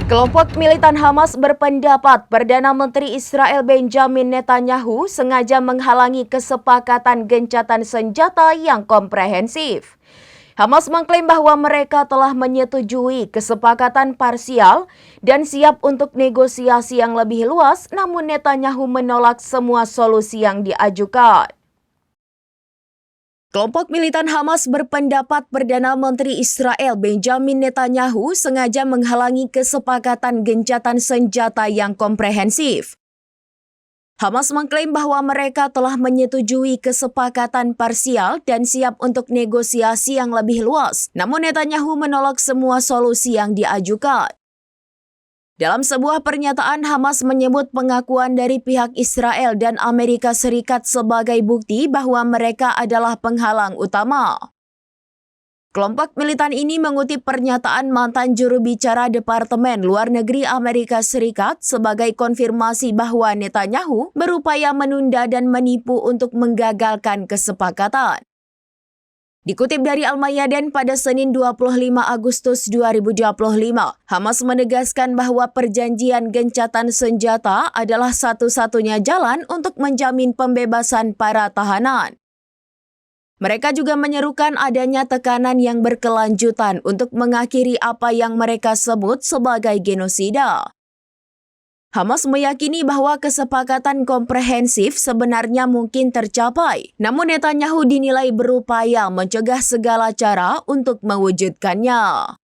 Kelompok militan Hamas berpendapat Perdana Menteri Israel Benjamin Netanyahu sengaja menghalangi kesepakatan gencatan senjata yang komprehensif. Hamas mengklaim bahwa mereka telah menyetujui kesepakatan parsial dan siap untuk negosiasi yang lebih luas, namun Netanyahu menolak semua solusi yang diajukan. Kelompok militan Hamas berpendapat Perdana Menteri Israel Benjamin Netanyahu sengaja menghalangi kesepakatan gencatan senjata yang komprehensif. Hamas mengklaim bahwa mereka telah menyetujui kesepakatan parsial dan siap untuk negosiasi yang lebih luas, namun Netanyahu menolak semua solusi yang diajukan. Dalam sebuah pernyataan, Hamas menyebut pengakuan dari pihak Israel dan Amerika Serikat sebagai bukti bahwa mereka adalah penghalang utama. Kelompok militan ini mengutip pernyataan mantan juru bicara Departemen Luar Negeri Amerika Serikat sebagai konfirmasi bahwa Netanyahu berupaya menunda dan menipu untuk menggagalkan kesepakatan. Dikutip dari Al-Mayadin pada Senin 25 Agustus 2025, Hamas menegaskan bahwa perjanjian gencatan senjata adalah satu-satunya jalan untuk menjamin pembebasan para tahanan. Mereka juga menyerukan adanya tekanan yang berkelanjutan untuk mengakhiri apa yang mereka sebut sebagai genosida. Hamas meyakini bahwa kesepakatan komprehensif sebenarnya mungkin tercapai, namun Netanyahu dinilai berupaya mencegah segala cara untuk mewujudkannya.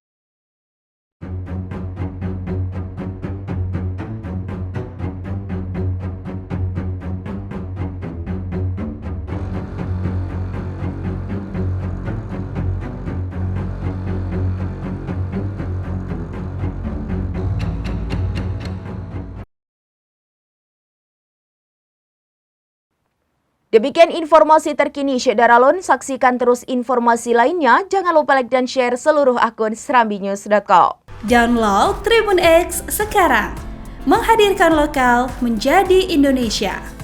Demikian informasi terkini Syed Daralun. Saksikan terus informasi lainnya. Jangan lupa like dan share seluruh akun serambinews.com. Download Tribun X sekarang. Menghadirkan lokal menjadi Indonesia.